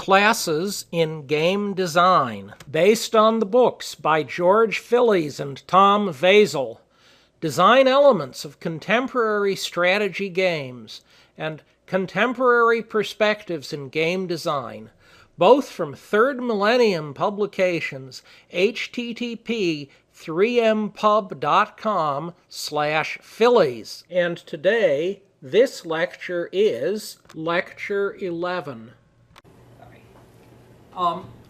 Classes in Game Design, based on the books by George Phillies and Tom Vasel, Design Elements of Contemporary Strategy Games, and Contemporary Perspectives in Game Design, both from Third Millennium Publications, http://3mpub.com/Phillies. And today, this lecture is Lecture 11.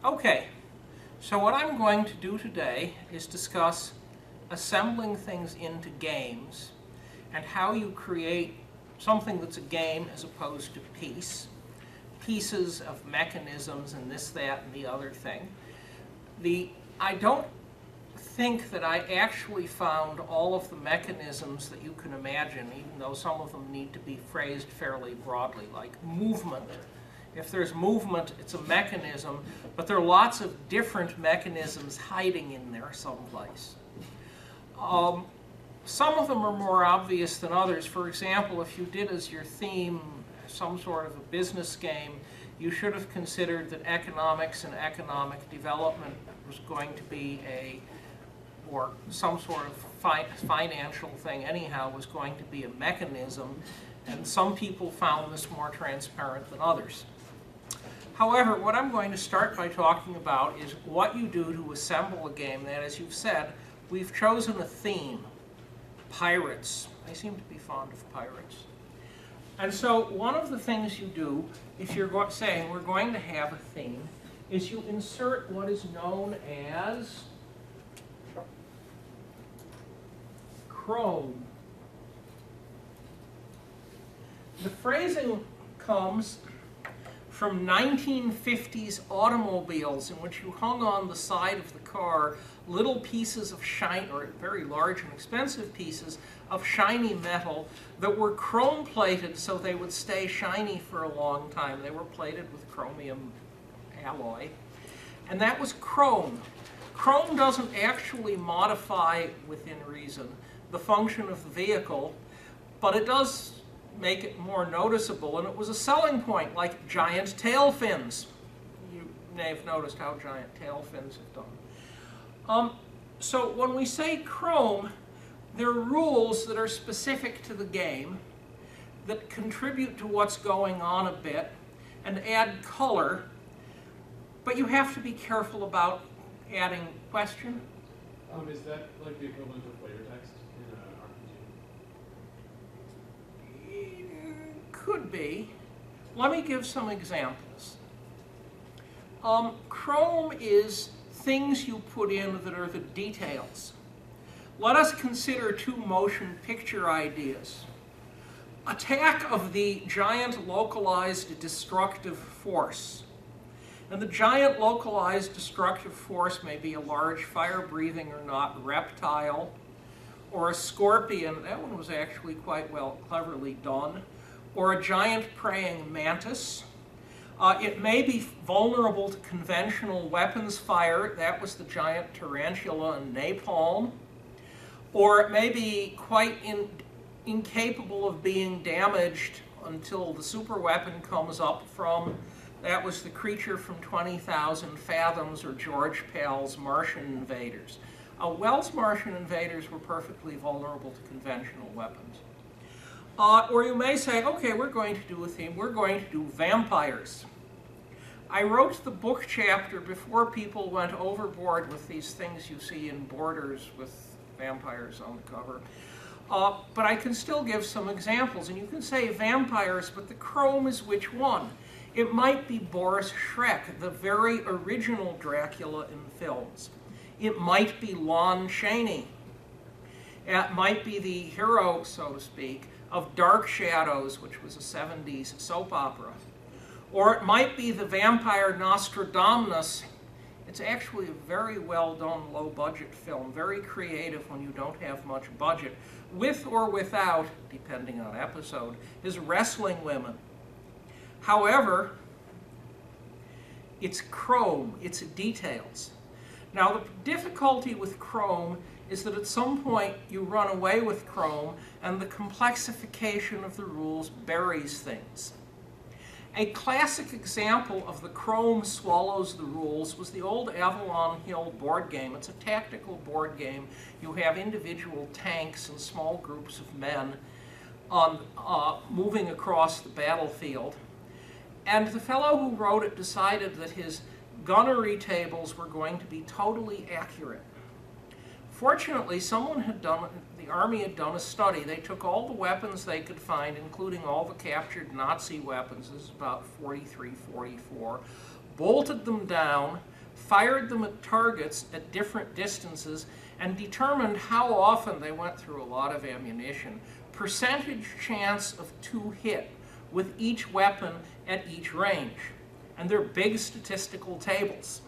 Okay, so what I'm going to do today is discuss assembling things into games and how you create something that's a game as opposed to pieces of mechanisms and this, that, and the other thing. I don't think that I actually found all of the mechanisms that you can imagine, even though some of them need to be phrased fairly broadly, like movement. If there's movement, it's a mechanism, but there are lots of different mechanisms hiding in there someplace. Some of them are more obvious than others. For example, if you did as your theme some sort of a business game, you should have considered that economics and economic development was going to be or some sort of financial thing anyhow was going to be a mechanism, and some people found this more transparent than others. However, what I'm going to start by talking about is what you do to assemble a game that, as you've said, we've chosen a theme, pirates. I seem to be fond of pirates. And so one of the things you do, if you're saying we're going to have a theme, is you insert what is known as chrome. The phrasing comes from 1950s automobiles in which you hung on the side of the car little pieces of shiny, or very large and expensive pieces of shiny metal that were chrome plated so they would stay shiny for a long time. They were plated with chromium alloy, and that was chrome. Chrome doesn't actually modify, within reason, the function of the vehicle, but it does make it more noticeable, and it was a selling point, like giant tail fins. You may have noticed how giant tail fins have done. So when we say chrome, there are rules that are specific to the game that contribute to what's going on a bit and add color, but you have to be careful about adding question. Is that like the equivalent of flavor text in an RPG? Could be. Let me give some examples. Chrome is things you put in that are the details. Let us consider two motion picture ideas. Attack of the giant localized destructive force. And the giant localized destructive force may be a large fire-breathing or not reptile, or a scorpion. That one was actually quite cleverly done. Or a giant praying mantis. It may be vulnerable to conventional weapons fire. That was the giant tarantula and napalm. Or it may be quite incapable of being damaged until the super weapon comes up from, that was the creature from 20,000 Fathoms or George Pal's Martian Invaders. Wells' Martian Invaders were perfectly vulnerable to conventional weapons. Or you may say, okay, we're going to do a theme. We're going to do vampires. I wrote the book chapter before people went overboard with these things you see in Borders with vampires on the cover. But I can still give some examples. And you can say vampires, but the chrome is which one? It might be Boris Schreck, the very original Dracula in films. It might be Lon Chaney. It might be the hero, so to speak, of Dark Shadows, which was a 70s soap opera. Or it might be the vampire Nostradamus. It's actually a very well-done, low-budget film, very creative when you don't have much budget, with or without, depending on episode, his wrestling women. However, it's chrome, it's details. Now, the difficulty with chrome is that at some point you run away with chrome and the complexification of the rules buries things. A classic example of the chrome swallows the rules was the old Avalon Hill board game. It's a tactical board game. You have individual tanks and small groups of men moving across the battlefield. And the fellow who wrote it decided that his gunnery tables were going to be totally accurate. Fortunately, the Army had done a study. They took all the weapons they could find, including all the captured Nazi weapons, this is about 43, 44, bolted them down, fired them at targets at different distances, and determined how often they went through a lot of ammunition. Percentage chance of 2 hit with each weapon at each range. And they're big statistical tables.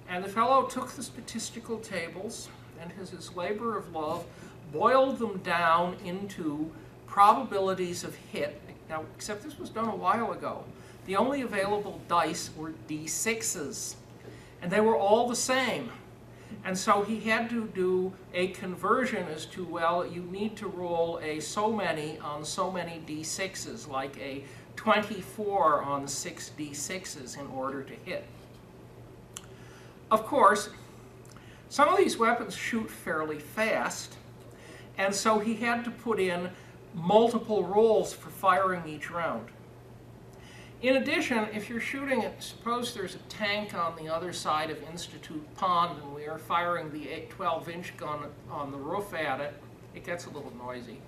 And the fellow took the statistical tables and his labor of love, boiled them down into probabilities of hit. Now, except this was done a while ago. The only available dice were D6s, and they were all the same. And so he had to do a conversion as to, well, you need to roll a so many on so many D6s, like a 24 on 6 D6s in order to hit. Of course, some of these weapons shoot fairly fast, and so he had to put in multiple rolls for firing each round. In addition, if you're shooting at, suppose there's a tank on the other side of Institute Pond and we are firing the 12-inch gun on the roof at it, it gets a little noisy.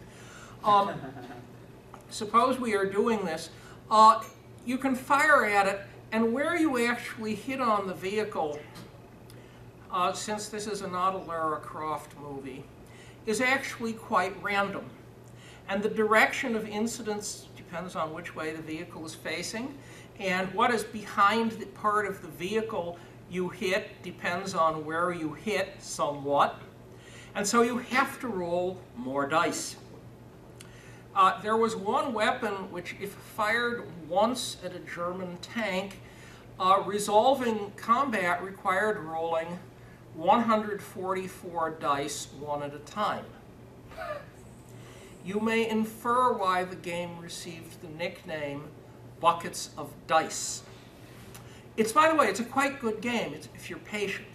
Suppose we are doing this, you can fire at it, and where you actually hit on the vehicle, since this is not a Lara Croft movie, is actually quite random. And the direction of incidence depends on which way the vehicle is facing, and what is behind the part of the vehicle you hit depends on where you hit somewhat. And so you have to roll more dice. There was one weapon which, if fired once at a German tank, resolving combat required rolling 144 dice one at a time. You may infer why the game received the nickname Buckets of Dice. By the way, it's a quite good game if you're patient,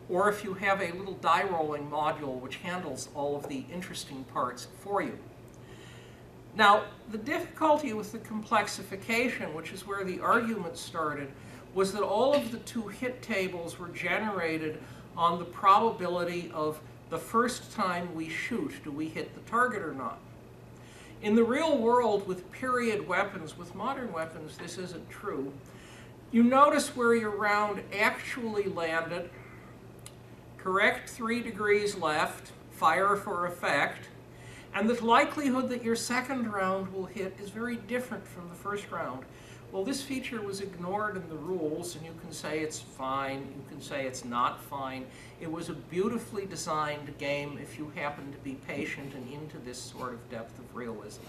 or if you have a little die rolling module which handles all of the interesting parts for you. Now, the difficulty with the complexification, which is where the argument started, was that all of the 2 hit tables were generated on the probability of the first time we shoot, do we hit the target or not? In the real world, with period weapons, with modern weapons, this isn't true. You notice where your round actually landed, correct 3 degrees left, fire for effect, and the likelihood that your second round will hit is very different from the first round. Well, this feature was ignored in the rules, and you can say it's fine, you can say it's not fine. It was a beautifully designed game if you happen to be patient and into this sort of depth of realism.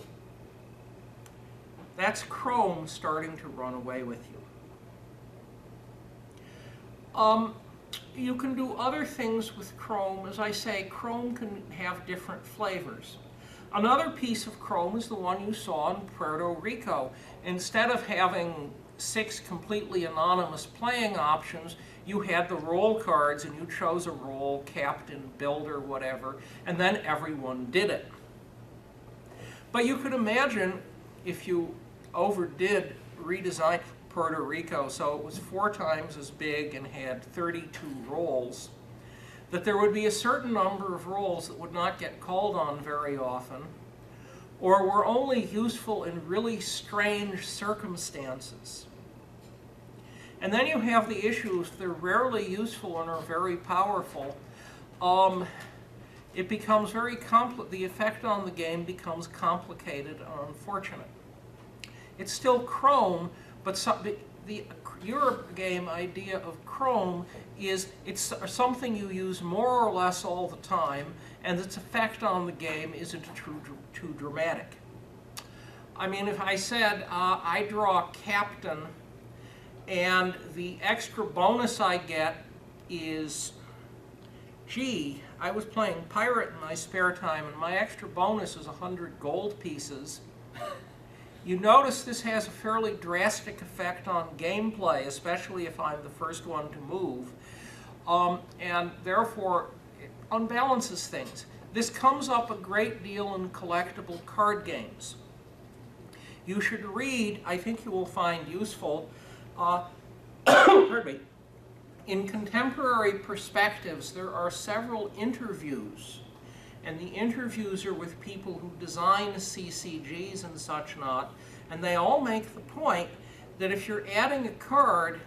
That's Chrome starting to run away with you. You can do other things with Chrome. As I say, Chrome can have different flavors. Another piece of Chrome is the one you saw in Puerto Rico. Instead of having 6 completely anonymous playing options, you had the roll cards and you chose a role, captain, builder, whatever, and then everyone did it. But you could imagine if you overdid redesign Puerto Rico so it was 4 times as big and had 32 roles, that there would be a certain number of roles that would not get called on very often, or were only useful in really strange circumstances. And then you have the issues, they're rarely useful and are very powerful. It becomes very the effect on the game becomes complicated and unfortunate. It's still Chrome, but the Eurogame idea of Chrome is it's something you use more or less all the time, and its effect on the game isn't too dramatic. I mean, if I said I draw captain, and the extra bonus I get is, gee, I was playing pirate in my spare time, and my extra bonus is 100 gold pieces. You notice this has a fairly drastic effect on gameplay, especially if I'm the first one to move, and therefore it unbalances things. This comes up a great deal in collectible card games. You should read, I think you will find useful, pardon me, in Contemporary Perspectives there are several interviews, and the interviews are with people who design CCGs and such not, and they all make the point that if you're adding a card,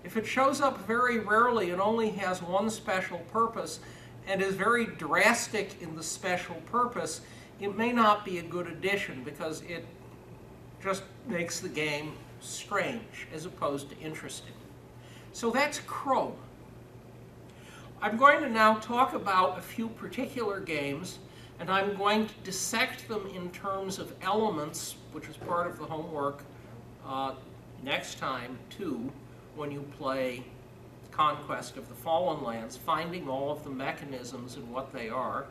if it shows up very rarely and only has one special purpose and is very drastic in the special purpose, it may not be a good addition because it just makes the game strange as opposed to interesting. So that's Chrome. I'm going to now talk about a few particular games, and I'm going to dissect them in terms of elements, which is part of the homework next time too, when you play Conquest of the Fallen Lands, finding all of the mechanisms and what they are.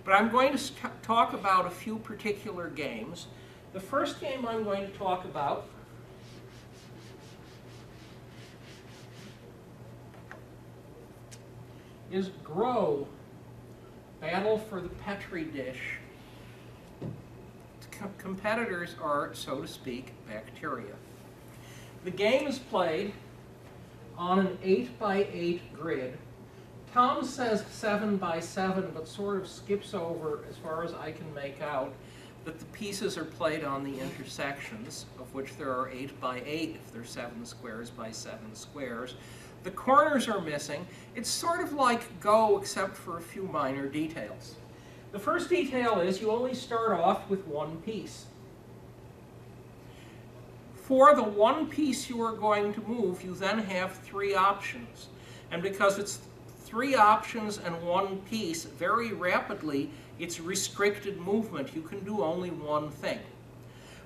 But I'm going to talk about a few particular games. The first game I'm going to talk about is Grow, Battle for the Petri Dish. Competitors are, so to speak, bacteria. The game is played on an 8x8 grid. Tom says 7x7, but sort of skips over, as far as I can make out, that the pieces are played on the intersections, of which there are 8x8 if they're 7 squares by 7 squares. The corners are missing. It's sort of like Go, except for a few minor details. The first detail is you only start off with one piece. For the one piece you are going to move, you then have 3 options. And because it's 3 options and one piece, very rapidly, it's restricted movement. You can do only one thing.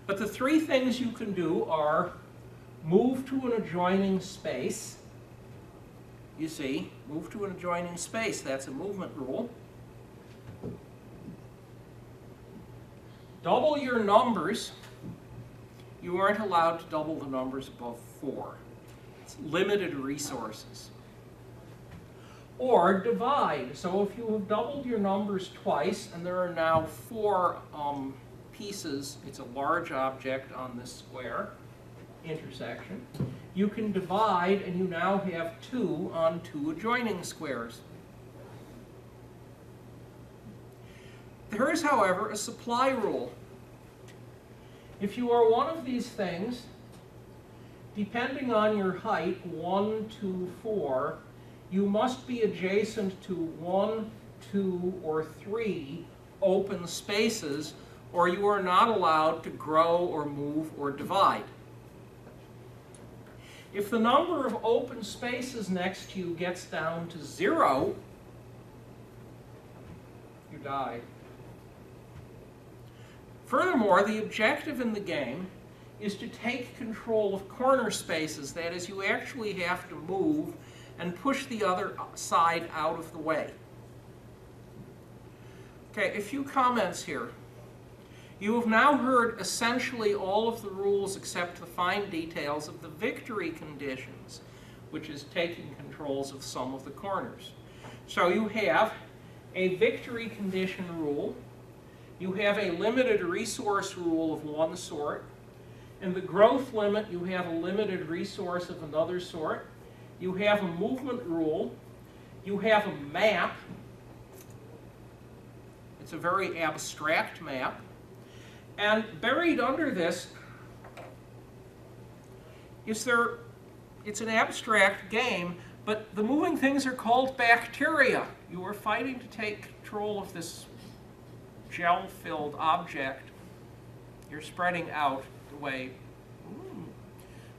But the 3 things you can do are move to an adjoining space. You see, move to an adjoining space, that's a movement rule. Double your numbers. You aren't allowed to double the numbers above 4. It's limited resources. Or divide. So if you have doubled your numbers twice, and there are now 4 pieces, it's a large object on this square intersection, you can divide, and you now have 2 on 2 adjoining squares. There is, however, a supply rule. If you are one of these things, depending on your height, 1, 2, 4, you must be adjacent to 1, 2, or 3 open spaces, or you are not allowed to grow or move or divide. If the number of open spaces next to you gets down to 0, you die. Furthermore, the objective in the game is to take control of corner spaces. That is, you actually have to move and push the other side out of the way. Okay, a few comments here. You have now heard essentially all of the rules except the fine details of the victory conditions, which is taking controls of some of the corners. So you have a victory condition rule, you have a limited resource rule of one sort, in the growth limit you have a limited resource of another sort, you have a movement rule, you have a map. It's a very abstract map. And buried under this is it's an abstract game, but the moving things are called bacteria. You are fighting to take control of this gel-filled object. You're spreading out the way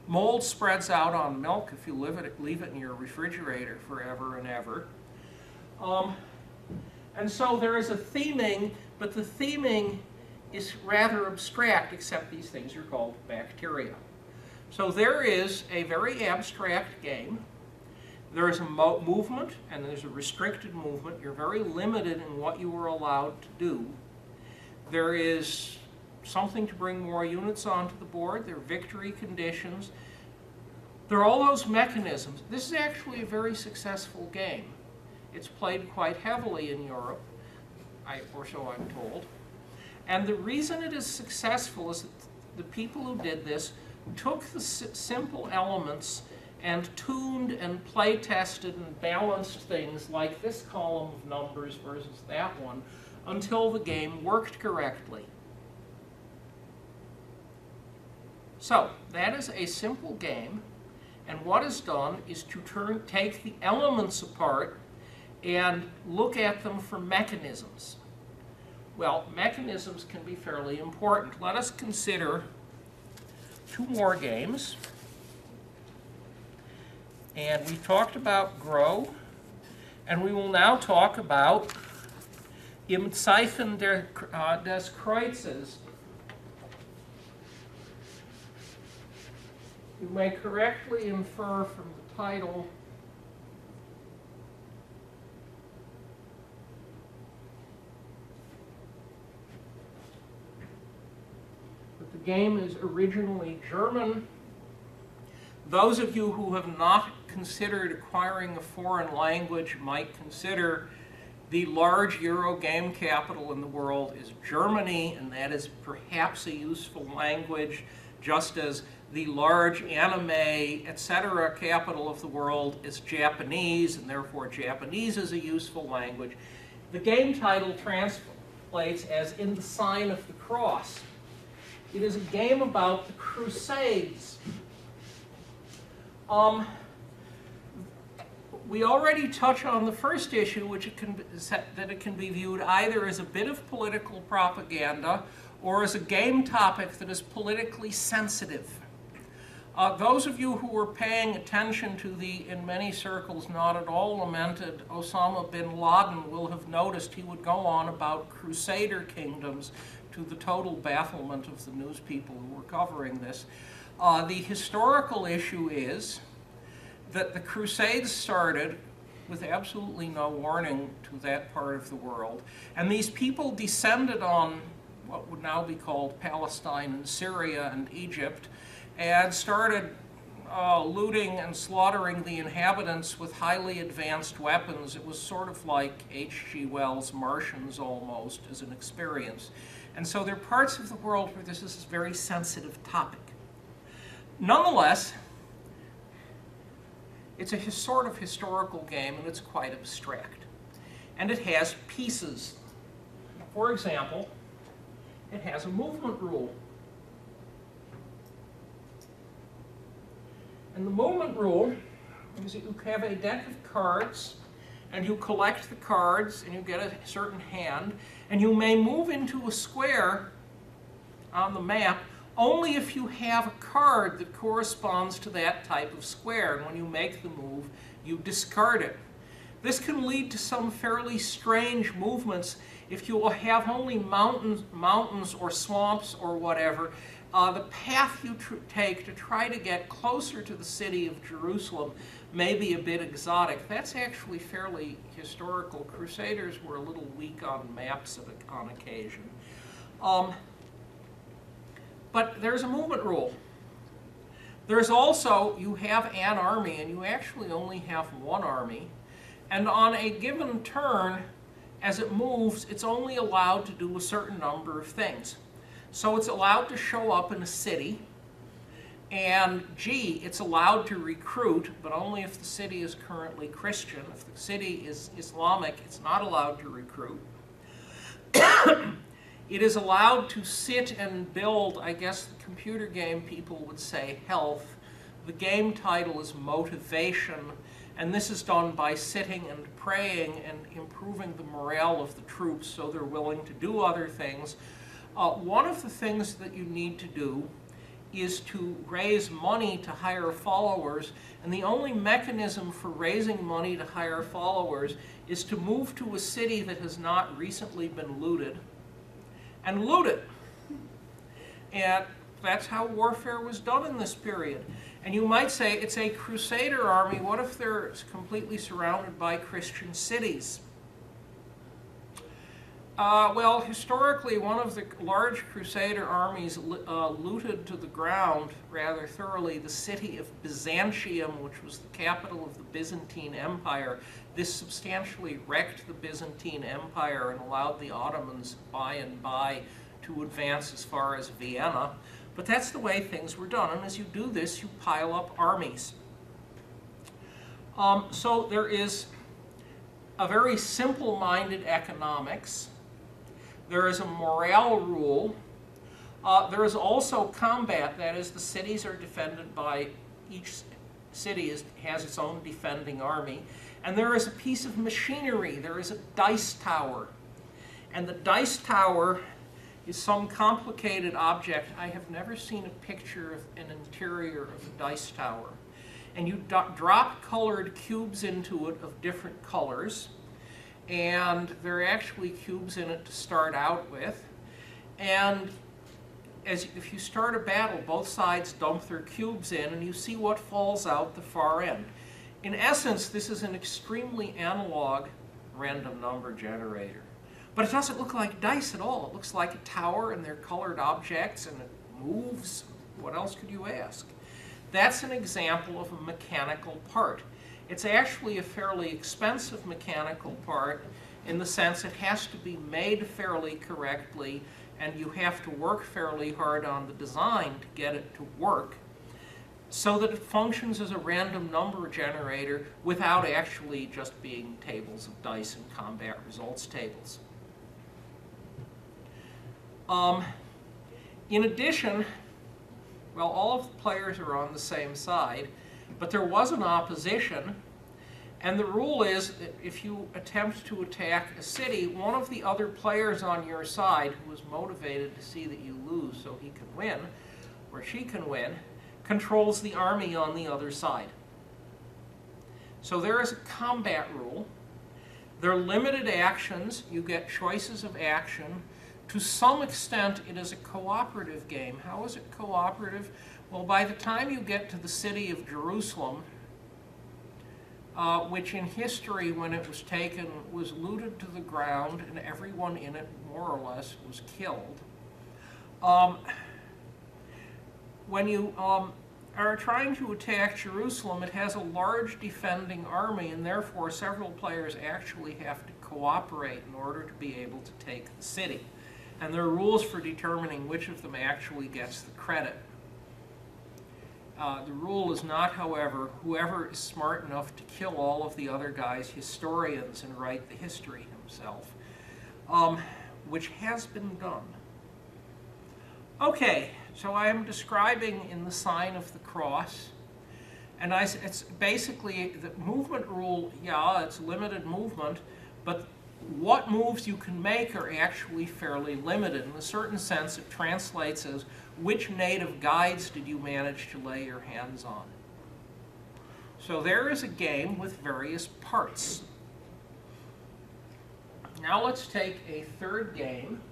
mold spreads out on milk if you leave it in your refrigerator forever and ever. And so there is a theming, but the theming is rather abstract, except these things are called bacteria. So there is a very abstract game. There is a movement, and there's a restricted movement. You're very limited in what you are allowed to do. There is something to bring more units onto the board. There are victory conditions. There are all those mechanisms. This is actually a very successful game. It's played quite heavily in Europe, or so I'm told. And the reason it is successful is that the people who did this took the simple elements and tuned and play tested and balanced things like this column of numbers versus that one until the game worked correctly. So that is a simple game, and what is done is to take the elements apart and look at them for mechanisms. Well, mechanisms can be fairly important. Let us consider two more games. And we've talked about Grow, and we will now talk about Im Zeichen des Kreuzes. You may correctly infer from the title that the game is originally German. Those of you who have not considered acquiring a foreign language might consider the large Euro game capital in the world is Germany, and that is perhaps a useful language, just as the large anime, etc. capital of the world is Japanese, and therefore Japanese is a useful language. The game title translates as In the Sign of the Cross. It is a game about the Crusades. We already touch on the first issue, which that it can be viewed either as a bit of political propaganda or as a game topic that is politically sensitive. Those of you who were paying attention to the, in many circles, not at all lamented Osama bin Laden will have noticed he would go on about crusader kingdoms to the total bafflement of the news people who were covering this. The historical issue is that the Crusades started with absolutely no warning to that part of the world, and these people descended on what would now be called Palestine and Syria and Egypt, and started looting and slaughtering the inhabitants with highly advanced weapons. It was sort of like H.G. Wells' Martians almost as an experience. And so there are parts of the world where this is a very sensitive topic. Nonetheless, it's a sort of historical game, and it's quite abstract. And it has pieces. For example, it has a movement rule. And the movement rule is that you have a deck of cards, and you collect the cards, and you get a certain hand, and you may move into a square on the map only if you have a card that corresponds to that type of square. And when you make the move, you discard it. This can lead to some fairly strange movements. If you will have only mountains or swamps or whatever, the path you take to try to get closer to the city of Jerusalem may be a bit exotic. That's actually fairly historical. Crusaders were a little weak on maps on occasion. But there's a movement rule. There's also, you have an army, and you actually only have one army. And on a given turn, as it moves, it's only allowed to do a certain number of things. So it's allowed to show up in a city, and G, it's allowed to recruit, but only if the city is currently Christian. If the city is Islamic, it's not allowed to recruit. It is allowed to sit and build, I guess the computer game people would say, health. The game title is Motivation, and this is done by sitting and praying and improving the morale of the troops so they're willing to do other things. One of the things that you need to do is to raise money to hire followers, and the only mechanism for raising money to hire followers is to move to a city that has not recently been looted, and loot it. And that's how warfare was done in this period. And you might say, it's a crusader army. What if they're completely surrounded by Christian cities? Well, historically, one of the large Crusader armies looted to the ground rather thoroughly the city of Byzantium, which was the capital of the Byzantine Empire. This substantially wrecked the Byzantine Empire and allowed the Ottomans by and by to advance as far as Vienna. But that's the way things were done, and as you do this, you pile up armies. So there is a very simple-minded economics. There is a morale rule. There is also combat, that is, the cities are defended by, each city has its own defending army. And there is a piece of machinery. There is a dice tower. And the dice tower is some complicated object. I have never seen a picture of an interior of a dice tower. And you drop colored cubes into it of different colors. And there are actually cubes in it to start out with. And if you start a battle, both sides dump their cubes in, and you see what falls out the far end. In essence, this is an extremely analog random number generator. But it doesn't look like dice at all. It looks like a tower, and they're colored objects, and it moves. What else could you ask? That's an example of a mechanical part. It's actually a fairly expensive mechanical part in the sense it has to be made fairly correctly, and you have to work fairly hard on the design to get it to work so that it functions as a random number generator without actually just being tables of dice and combat results tables. In addition, well, all of the players are on the same side, but there was an opposition, and the rule is that if you attempt to attack a city, one of the other players on your side, who is motivated to see that you lose so he can win, or she can win, controls the army on the other side. So there is a combat rule. There are limited actions. You get choices of action. To some extent, it is a cooperative game. How is it cooperative? Well, by the time you get to the city of Jerusalem, which in history, when it was taken, was looted to the ground, and everyone in it, more or less, was killed. When you are trying to attack Jerusalem, it has a large defending army, and therefore several players actually have to cooperate in order to be able to take the city. And there are rules for determining which of them actually gets the credit. The rule is not, however, whoever is smart enough to kill all of the other guys' historians and write the history himself, which has been done. Okay, so I am describing in the sign of the cross, and it's basically the movement rule. Yeah, it's limited movement, but what moves you can make are actually fairly limited. In a certain sense, it translates as which native guides did you manage to lay your hands on. So there is a game with various parts. Now let's take a third game.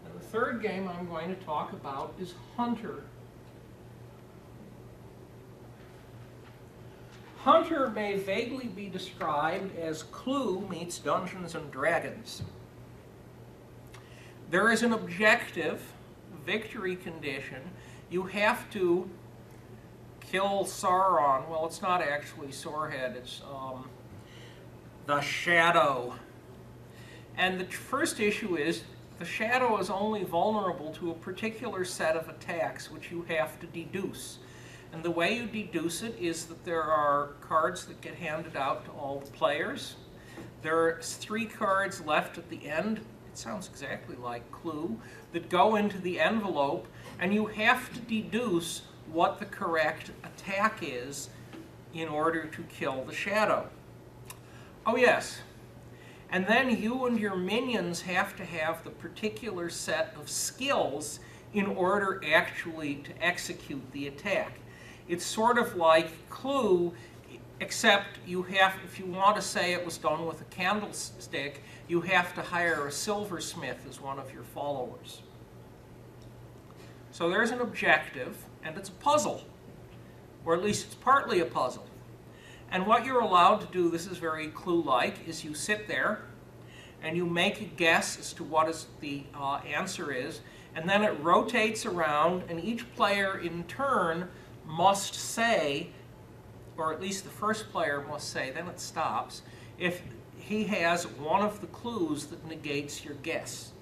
And the third game I'm going to talk about is Hunter. Hunter may vaguely be described as Clue meets Dungeons and Dragons. There is an objective, victory condition. You have to kill Sauron. Well, it's not actually Sorehead, it's the Shadow. And the first issue is the Shadow is only vulnerable to a particular set of attacks which you have to deduce. And the way you deduce it is that there are cards that get handed out to all the players. There are 3 cards left at the end, it sounds exactly like Clue, that go into the envelope, and you have to deduce what the correct attack is in order to kill the Shadow. Oh yes, and then you and your minions have to have the particular set of skills in order actually to execute the attack. It's sort of like Clue, except you have, if you want to say it was done with a candlestick, you have to hire a silversmith as one of your followers. So there's an objective, and it's a puzzle. or at least it's partly a puzzle. And what you're allowed to do, this is very clue-like, is you sit there and you make a guess as to what the answer is, and then it rotates around, and each player in turn must say, or at least the first player must say, then it stops, if he has one of the clues that negates your guess.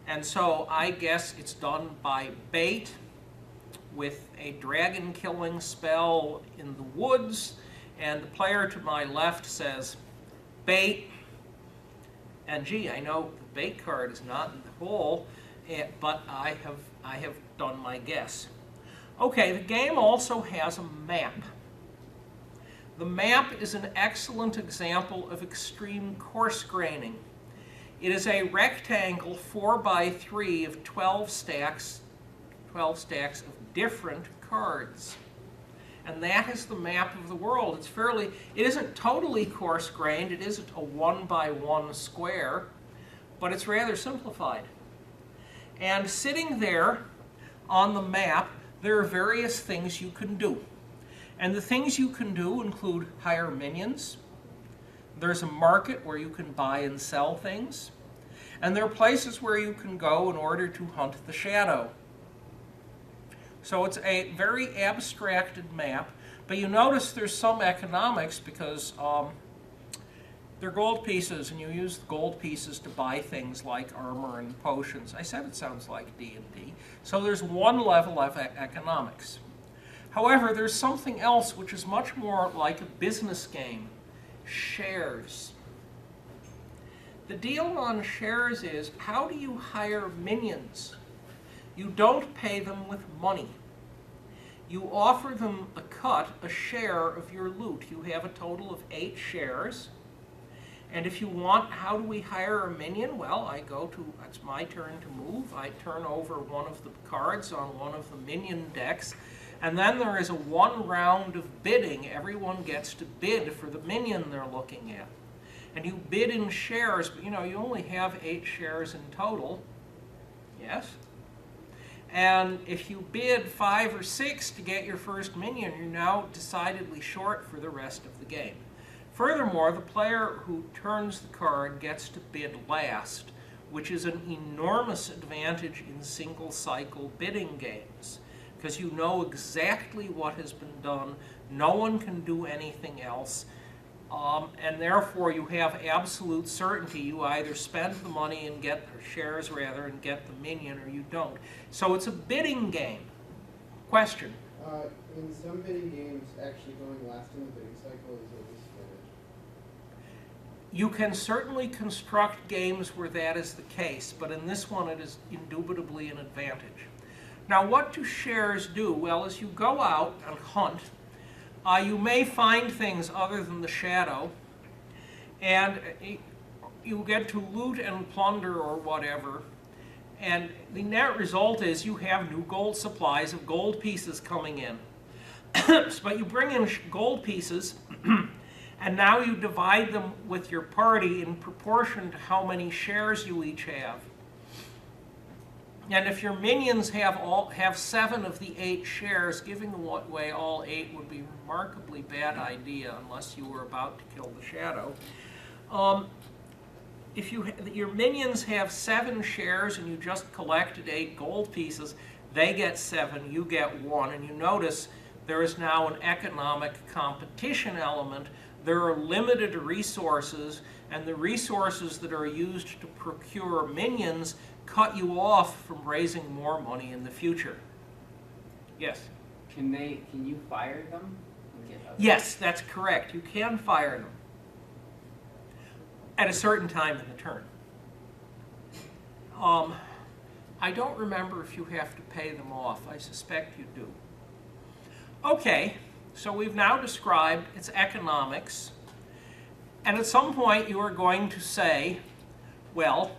And so I guess it's done by bait with a dragon-killing spell in the woods, and the player to my left says, bait, and gee, I know the bait card is not in the hole, but I have done my guess. Okay, the game also has a map. The map is an excellent example of extreme coarse graining. It is a rectangle 4x3 of 12 stacks of different cards. And that is the map of the world. It isn't totally coarse-grained, it isn't a 1x1 square, but it's rather simplified. And sitting there on the map, there are various things you can do. And the things you can do include hire minions. There's a market where you can buy and sell things. And there are places where you can go in order to hunt the shadow. So it's a very abstracted map, but you notice there's some economics because they're gold pieces, and you use the gold pieces to buy things like armor and potions. I said it sounds like D&D. So there's one level of economics. However, there's something else which is much more like a business game, shares. The deal on shares is, how do you hire minions? You don't pay them with money. You offer them a cut, a share of your loot. You have a total of 8 shares. And if you want, how do we hire a minion? Well, it's my turn to move. I turn over one of the cards on one of the minion decks. And then there is a 1 round of bidding. Everyone gets to bid for the minion they're looking at. And you bid in shares, but you only have 8 shares in total. Yes? And if you bid 5 or 6 to get your first minion, you're now decidedly short for the rest of the game. Furthermore, the player who turns the card gets to bid last, which is an enormous advantage in single-cycle bidding games, because you know exactly what has been done. No one can do anything else. And therefore you have absolute certainty. You either spend the money and get shares and get the minion, or you don't. So it's a bidding game. Question? In some bidding games, actually going last in the bidding cycle is a disadvantage. You can certainly construct games where that is the case, but in this one it is indubitably an advantage. Now, what do shares do? Well, as you go out and hunt, you may find things other than the shadow, and you get to loot and plunder or whatever, and the net result is you have new gold supplies of gold pieces coming in. But you bring in gold pieces, and now you divide them with your party in proportion to how many shares you each have. And if your minions have 7 of the 8 shares, giving away all 8 would be a remarkably bad idea unless you were about to kill the shadow. If your minions have 7 shares and you just collected 8 gold pieces, they get 7, you get 1, and you notice there is now an economic competition element. There are limited resources, and the resources that are used to procure minions cut you off from raising more money in the future. Yes? Can you fire them? Yes, that's correct. You can fire them at a certain time in the turn. I don't remember if you have to pay them off. I suspect you do. Okay, so we've now described its economics, and at some point you are going to say, well,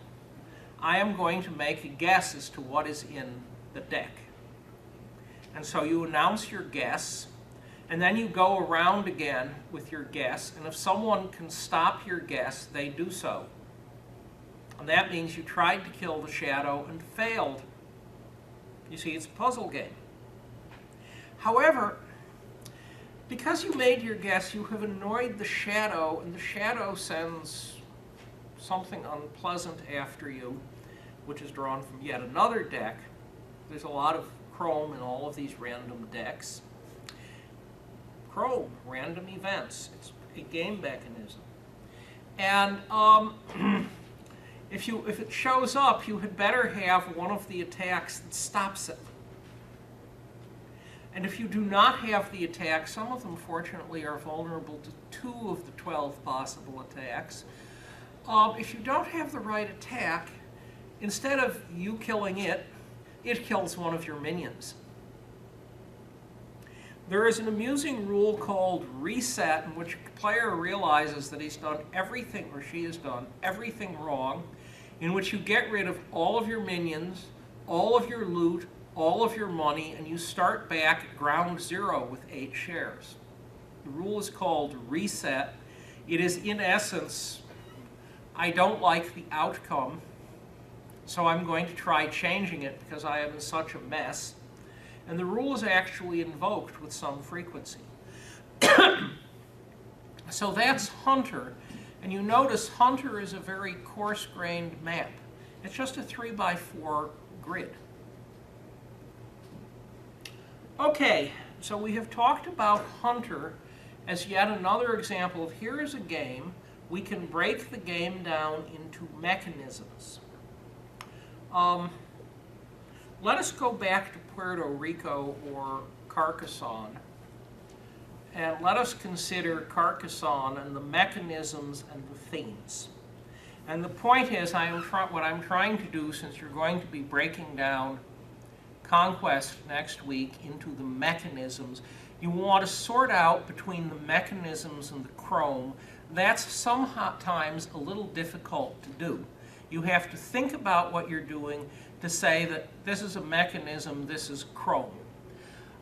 I am going to make a guess as to what is in the deck. And so you announce your guess, and then you go around again with your guess, and if someone can stop your guess, they do so. And that means you tried to kill the shadow and failed. You see, it's a puzzle game. However, because you made your guess, you have annoyed the shadow, and the shadow sends something unpleasant after you, which is drawn from yet another deck. There's a lot of Chrome in all of these random decks. Chrome, random events. It's a game mechanism. And if it shows up, you had better have one of the attacks that stops it. And if you do not have the attack, some of them fortunately are vulnerable to 2 of the 12 possible attacks. If you don't have the right attack, instead of you killing it, it kills one of your minions. There is an amusing rule called reset, in which a player realizes that he's done everything, or she has done everything wrong, in which you get rid of all of your minions, all of your loot, all of your money, and you start back at ground zero with 8 shares. The rule is called reset. It is, in essence, I don't like the outcome, so I'm going to try changing it because I am in such a mess. And the rule is actually invoked with some frequency. So that's Hunter. And you notice Hunter is a very coarse-grained map. It's just a 3x4 grid. Okay, so we have talked about Hunter as yet another example of here is a game. We can break the game down into mechanisms. Let us go back to Puerto Rico or Carcassonne, and let us consider Carcassonne and the mechanisms and the themes. And the point is, what I'm trying to do, since you're going to be breaking down Conquest next week into the mechanisms, you want to sort out between the mechanisms and the Chrome. That's sometimes a little difficult to do. You have to think about what you're doing to say that this is a mechanism, this is Chrome.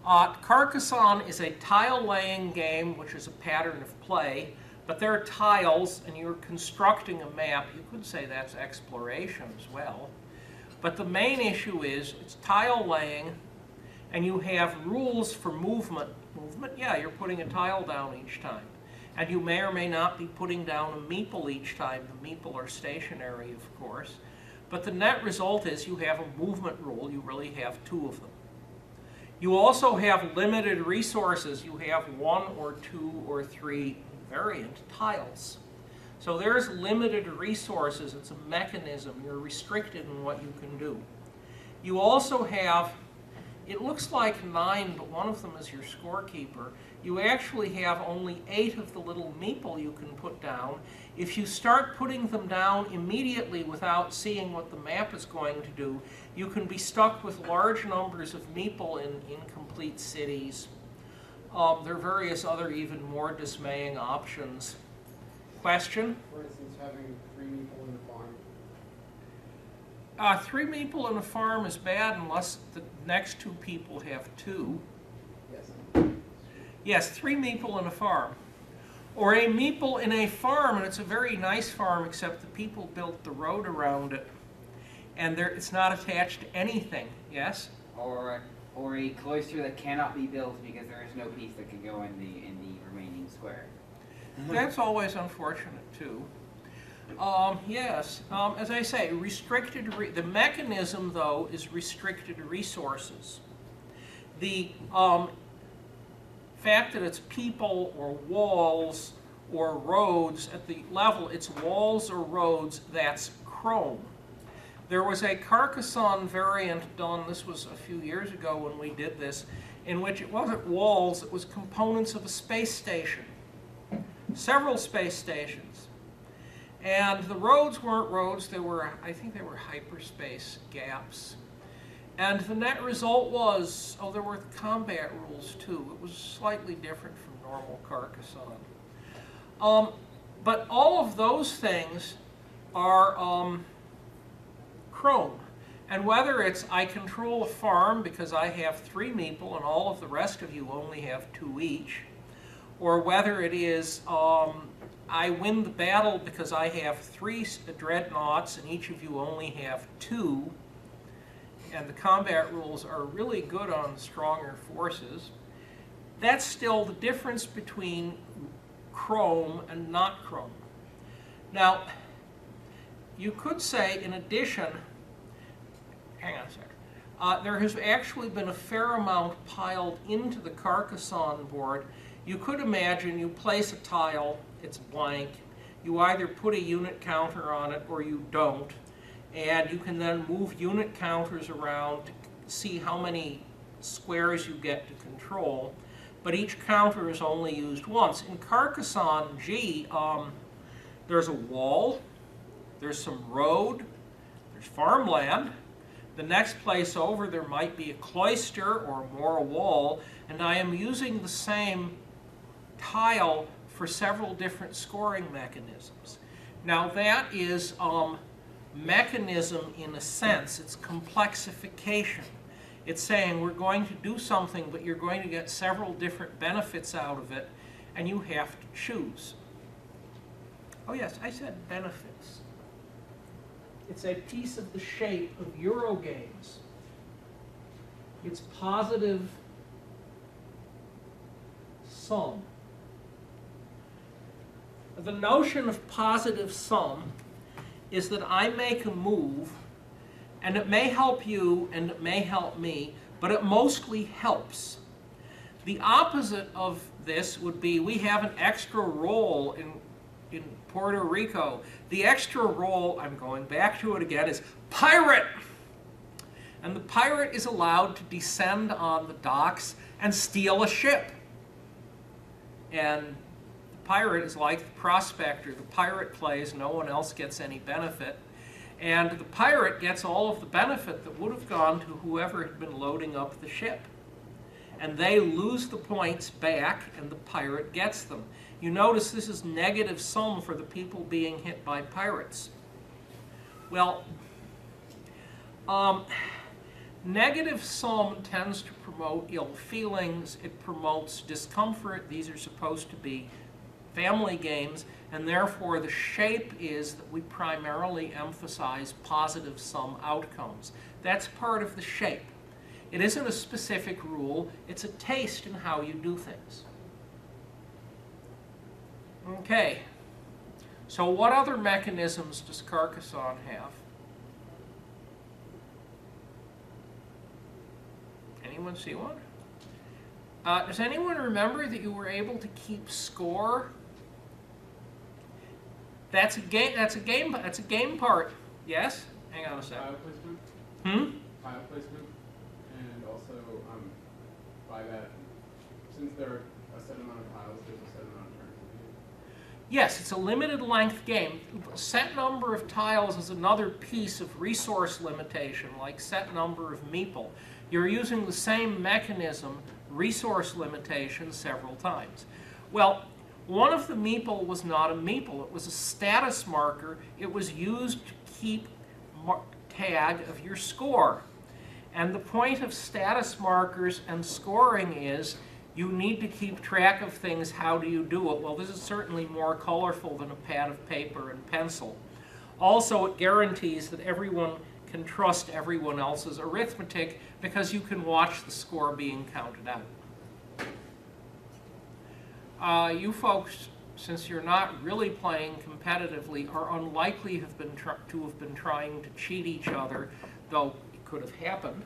Carcassonne is a tile-laying game, which is a pattern of play, but there are tiles, and you're constructing a map. You could say that's exploration as well. But the main issue is it's tile-laying, and you have rules for movement. Movement, yeah, you're putting a tile down each time. And you may or may not be putting down a meeple each time. The meeple are stationary, of course. But the net result is you have a movement rule. You really have 2 of them. You also have limited resources. You have 1 or 2 or 3 variant tiles. So there's limited resources. It's a mechanism. You're restricted in what you can do. You also have, it looks like 9, but one of them is your scorekeeper. You actually have only 8 of the little meeple you can put down. If you start putting them down immediately without seeing what the map is going to do, you can be stuck with large numbers of meeple in incomplete cities. There are various other even more dismaying options. Question? For instance, having 3 meeple in a farm. 3 meeple in a farm is bad unless the next 2 people have 2. Yes. Yes, 3 meeple in a farm. Or a meeple in a farm, and it's a very nice farm, except the people built the road around it, and it's not attached to anything. Yes? Or a cloister that cannot be built because there is no piece that can go in the remaining square. That's always unfortunate, too. Yes, as I say, the mechanism, though, is restricted resources. The fact that it's people or walls or roads at the level, it's walls or roads, that's Chrome. There was a Carcassonne variant done, this was a few years ago when we did this, in which it wasn't walls, it was components of a space station. Several space stations. And the roads weren't roads, I think they were hyperspace gaps. And the net result was, there were combat rules too. It was slightly different from normal Carcassonne. But all of those things are Chrome. And whether it's I control a farm because I have 3 meeple and all of the rest of you only have 2 each, or whether it is I win the battle because I have 3 dreadnoughts and each of you only have 2, and the combat rules are really good on stronger forces. that's still the difference between chrome and not chrome. Now, you could say, in addition, hang on a second, there has actually been a fair amount piled into the Carcassonne board. You could imagine you place a tile, it's blank, you either put a unit counter on it or you don't, and you can then move unit counters around to see how many squares you get to control, but each counter is only used once. In Carcassonne G, there's a wall, there's some road, there's farmland. The next place over there might be a cloister or more a wall, and I am using the same tile for several different scoring mechanisms. Now that is mechanism in a sense, it's complexification. It's saying we're going to do something, but you're going to get several different benefits out of it, and you have to choose. Oh yes, I said benefits. It's a piece of the shape of Euro games. It's positive sum. The notion of positive sum is that I make a move, and it may help you and it may help me, but it mostly helps. The opposite of this would be we have an extra roll in Puerto Rico. The extra roll, I'm going back to it again, is pirate. And the pirate is allowed to descend on the docks and steal a ship. And the pirate is like the prospector. The pirate plays, no one else gets any benefit. And the pirate gets all of the benefit that would have gone to whoever had been loading up the ship. And they lose the points back, and the pirate gets them. You notice this is negative sum for the people being hit by pirates. Well, negative sum tends to promote ill feelings. It promotes discomfort. These are supposed to be family games, and therefore the shape is that we primarily emphasize positive sum outcomes. That's part of the shape. It isn't a specific rule. It's a taste in how you do things. Okay, so what other mechanisms does Carcassonne have? Anyone see one? Does anyone remember that you were able to keep score? That's a game. That's a game. That's a game part. Yes. Hang on a second. Tile placement. Tile placement, and also by that, since there are a set amount of tiles, there's a set amount of turns in the game. Yes, it's a limited length game. Set number of tiles is another piece of resource limitation, like set number of meeple. You're using the same mechanism, resource limitation, several times. Well, one of the meeple was not a meeple. It was a status marker. It was used to keep tag of your score. And the point of status markers and scoring is you need to keep track of things. How do you do it? Well, this is certainly more colorful than a pad of paper and pencil. Also, it guarantees that everyone can trust everyone else's arithmetic because you can watch the score being counted out. You folks, since you're not really playing competitively, are unlikely to have been trying to cheat each other, though it could have happened.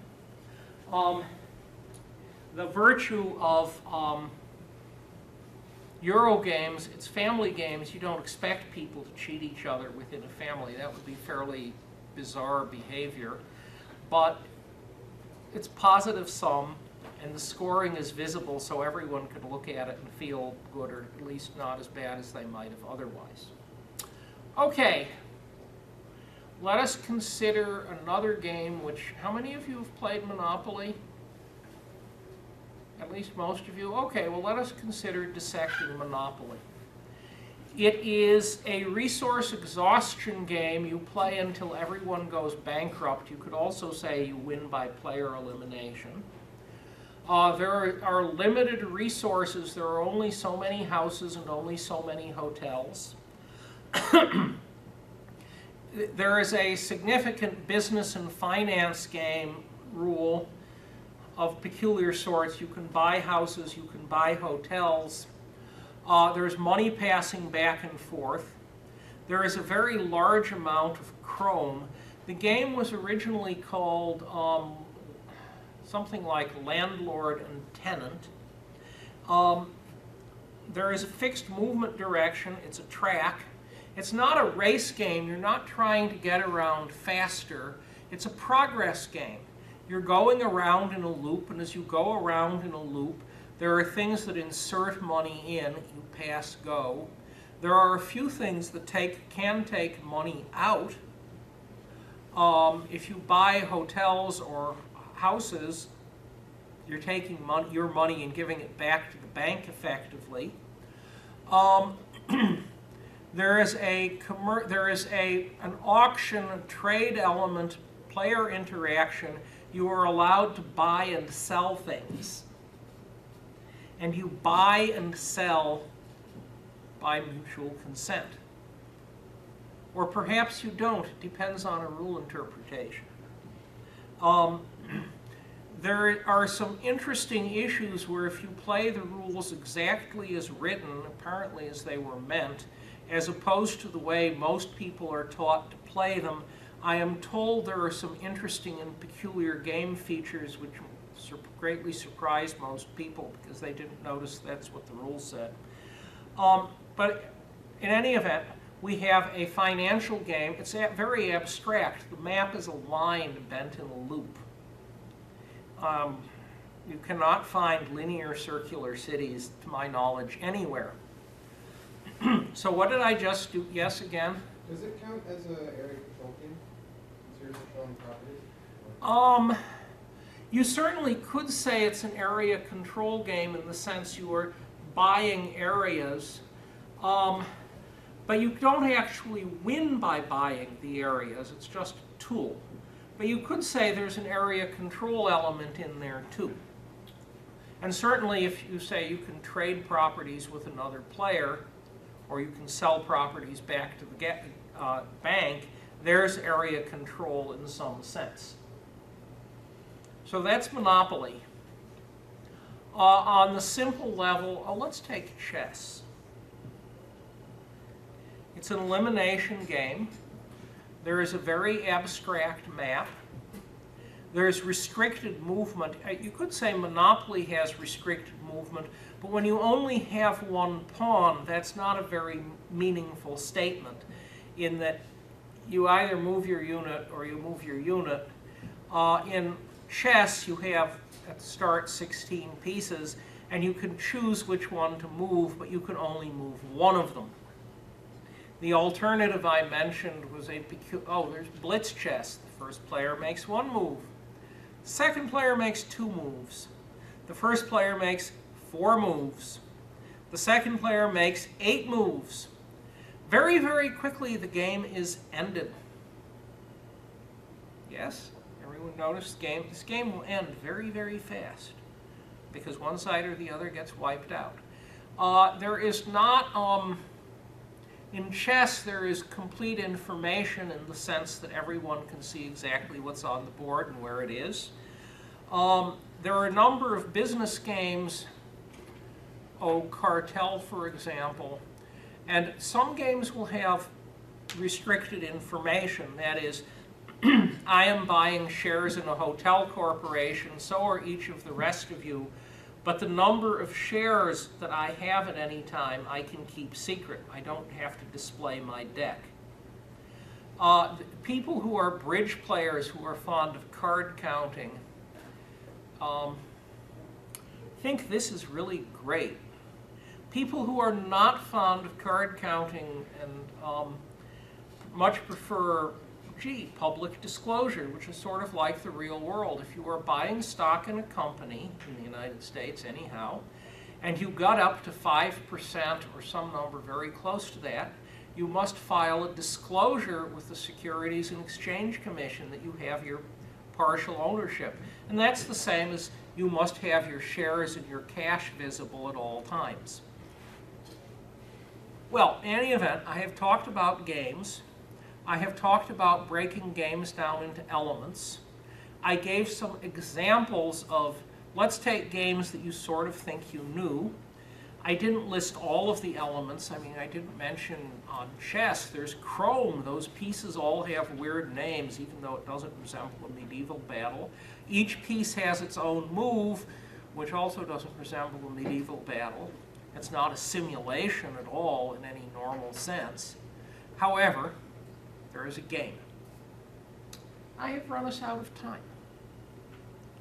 The virtue of Euro games, it's family games. You don't expect people to cheat each other within a family. That would be fairly bizarre behavior. But it's positive sum, and the scoring is visible so everyone can look at it and feel good, or at least not as bad as they might have otherwise. Okay, let us consider another game which, how many of you have played Monopoly? At least most of you? Okay, well let us consider dissecting Monopoly. It is a resource exhaustion game. You play until everyone goes bankrupt. You could also say you win by player elimination. There are limited resources. There are only so many houses and only so many hotels. There is a significant business and finance game rule. of peculiar sorts. You can buy houses, you can buy hotels. There's money passing back and forth. There is a very large amount of chrome. The game was originally called something like Landlord and Tenant. There is a fixed movement direction. It's a track. It's not a race game. You're not trying to get around faster. It's a progress game. You're going around in a loop, and as you go around in a loop, there are things that insert money in. You pass go. There are a few things that can take money out. If you buy hotels or houses, you're taking your money and giving it back to the bank effectively. There is an auction, a trade element, player interaction. You are allowed to buy and sell things. And you buy and sell by mutual consent. Or perhaps you don't. It depends on a rule interpretation. There are some interesting issues where if you play the rules exactly as written, apparently as they were meant, as opposed to the way most people are taught to play them, I am told there are some interesting and peculiar game features which greatly surprised most people because they didn't notice that's what the rules said. But in any event, we have a financial game. It's very abstract. The map is a line bent in a loop. You cannot find linear circular cities, to my knowledge, anywhere. So what did I just do? Yes, again? Does it count as an area control game? Is yours controlling properties? You certainly could say it's an area control game in the sense you are buying areas, but you don't actually win by buying the areas. It's just a tool. But you could say there's an area control element in there too. And certainly if you say you can trade properties with another player, or you can sell properties back to the bank, there's area control in some sense. So that's Monopoly. On the simple level, let's take chess. It's an elimination game. There is a very abstract map. There's restricted movement. You could say Monopoly has restricted movement, but when you only have one pawn, that's not a very meaningful statement in that you either move your unit or you move your unit. In chess, you have at the start 16 pieces, and you can choose which one to move, but you can only move one of them. The alternative I mentioned was there's blitz chess. The first player makes one move. The second player makes 2 moves. The first player makes 4 moves. The second player makes 8 moves. Very, very quickly, the game is ended. Yes? Everyone noticed this game will end very, very fast because one side or the other gets wiped out. There is not... In chess, there is complete information in the sense that everyone can see exactly what's on the board and where it is. There are a number of business games, Cartel, for example, and some games will have restricted information. That is, I am buying shares in a hotel corporation, so are each of the rest of you. But the number of shares that I have at any time, I can keep secret. I don't have to display my deck. People who are bridge players who are fond of card counting think this is really great. People who are not fond of card counting and much prefer public disclosure, which is sort of like the real world. If you are buying stock in a company, in the United States anyhow, and you got up to 5% or some number very close to that, you must file a disclosure with the Securities and Exchange Commission that you have your partial ownership. And that's the same as you must have your shares and your cash visible at all times. Well, in any event, I have talked about games. I have talked about breaking games down into elements. I gave some examples of, let's take games that you sort of think you knew. I didn't list all of the elements. I mean, I didn't mention on chess, there's Chrome. Those pieces all have weird names, even though it doesn't resemble a medieval battle. Each piece has its own move, which also doesn't resemble a medieval battle. It's not a simulation at all in any normal sense. However, there is a game. I have run us out of time.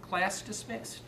Class dismissed.